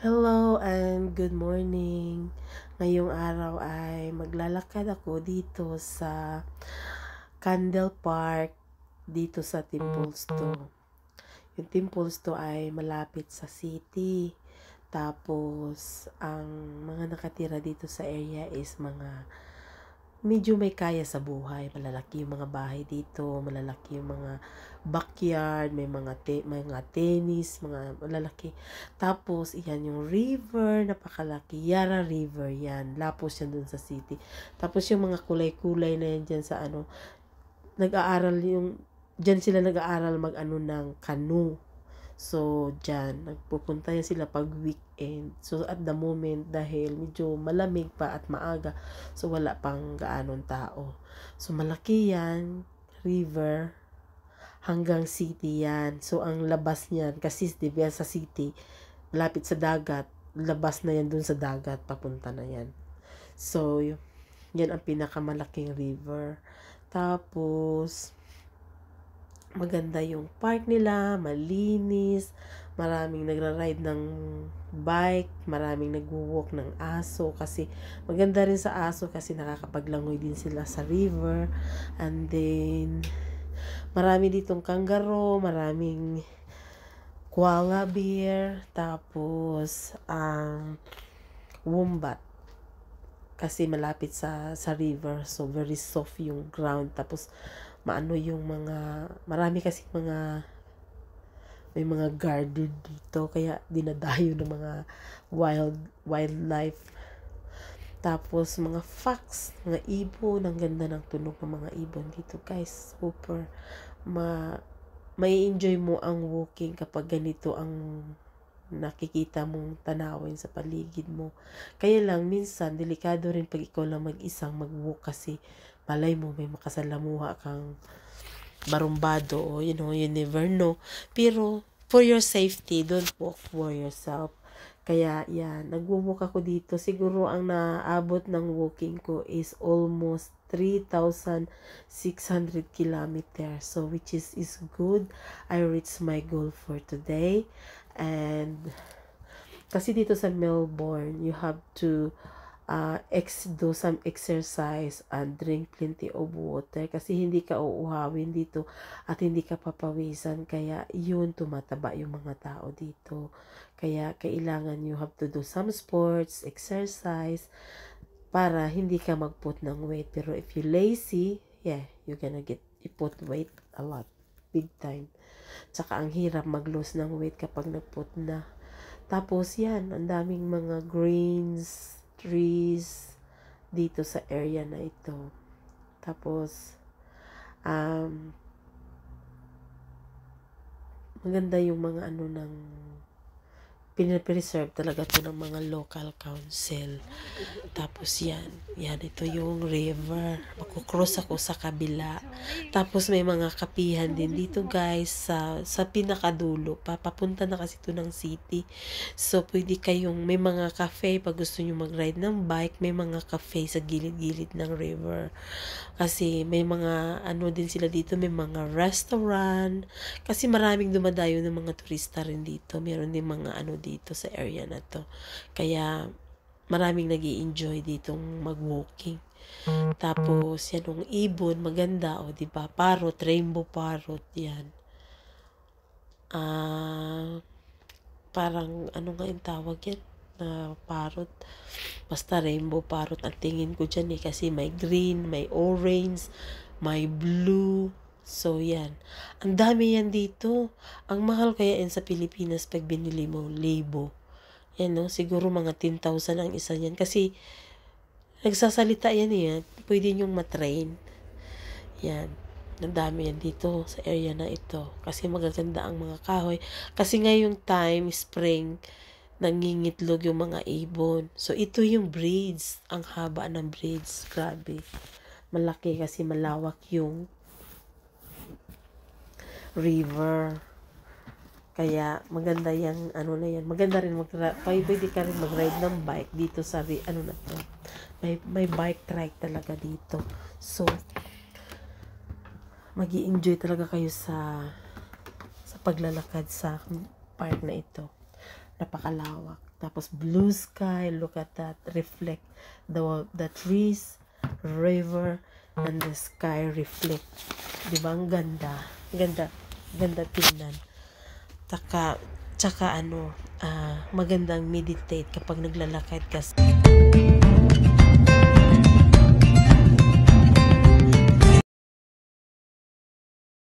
Hello and good morning. Ngayong araw ay maglalakad ako dito sa Candle Park dito sa Templesto. Yung Templesto ay malapit sa city. Tapos ang mga nakatira dito sa area is mga medyo may kaya sa buhay. Malalaki yung mga bahay dito, malalaki yung mga backyard, may mga tennis, mga malalaki. Tapos, iyan yung river, napakalaki. Yara River yan. Lapos yan dun sa city. Tapos, yung mga kulay-kulay na yan dyan sa nag-aaral yung, dyan sila nag-aaral mag-ano ng canoe. So, dyan, nagpupunta yan sila pag weekend. So, at the moment, dahil medyo malamig pa at maaga, so wala pang gaanong tao. So, malaki yan, river, hanggang city yan. So, ang labas niyan, kasi diba sa city, malapit sa dagat, labas na yan dun sa dagat, papunta na yan. So, yan ang pinakamalaking river. Tapos, maganda yung park nila, malinis, maraming nagra-ride ng bike, maraming nagwo-walk ng aso kasi maganda rin sa aso kasi nakakapaglangoy din sila sa river. And then marami ditong kangaroo, maraming koala bear, tapos wombat kasi malapit sa river, so very soft yung ground, tapos maano yung marami kasi may mga garden dito kaya dinadayo ng mga wildlife. Tapos mga fox, mga ibon, ang ganda ng tunog ng mga ibon dito guys, super may enjoy mo ang walking kapag ganito ang nakikita mong tanawin sa paligid mo. Kaya lang minsan delikado rin pag ikaw lang mag-isang mag-walk kasi malay mo may makasalamuha kang barumbado o you never know. Pero for your safety, don't walk for yourself. Kaya yan, nag-walk ako dito. Siguro ang naabot ng walking ko is almost 3,600 kilometers. So which is good. I reached my goal for today. And kasi dito sa Melbourne, you have to do some exercise and drink plenty of water kasi hindi ka uuhawin dito at hindi ka papawisan, kaya yun tumataba yung mga tao dito. Kaya kailangan you have to do some sports, exercise para hindi ka mag-put ng weight. Pero if you lazy, yeah, you're gonna you put weight a lot, big time. Tsaka ang hirap mag-lose ng weight kapag nag-put na. Tapos yan, ang daming mga greens, trees dito sa area na ito. Tapos maganda yung mga pinapreserve talaga to ng mga local council. Tapos yan ito yung river, magkukross ako sa kabila. Tapos may mga kapihan din dito guys sa pinakadulo, papunta na kasi ito ng city. So pwede kayong, may mga cafe pag gusto nyo mag-ride ng bike, may mga cafe sa gilid-gilid ng river kasi may mga din sila dito, may mga restaurant kasi maraming dumadayo ng mga turista rin dito. Meron din mga dito sa area na to, kaya maraming nag-i-enjoy ditong mag-walking. Tapos yan yung ibon, maganda diba, parrot, rainbow parrot yan. Parang nga yung tawag yan na parrot, basta rainbow parrot ang tingin ko dyan kasi may green, may orange, may blue. So yan, ang dami yan dito. Ang mahal kaya yan sa Pilipinas pag binili mo, libo yan, siguro mga 10,000 ang isa yan kasi nagsasalita yan pwede nyong matrain yan. Ang dami yan dito sa area na ito kasi magaganda ang mga kahoy kasi ngayong time, spring, nangingitlog yung mga ibon. So ito yung bridge, ang haba ng bridge, grabe malaki kasi malawak yung river. Kaya maganda yung na yan. Maganda rin pwede ka rin mag-ride ng bike dito sa na to. May bike track talaga dito. So magi-enjoy talaga kayo sa paglalakad sa park na ito. napakalawak. Tapos blue sky, look at that, reflect the trees, river, and the sky reflect. Diba? Ang ganda. Ganda. Ganda tingnan. Tsaka magandang meditate kapag naglalakad ka.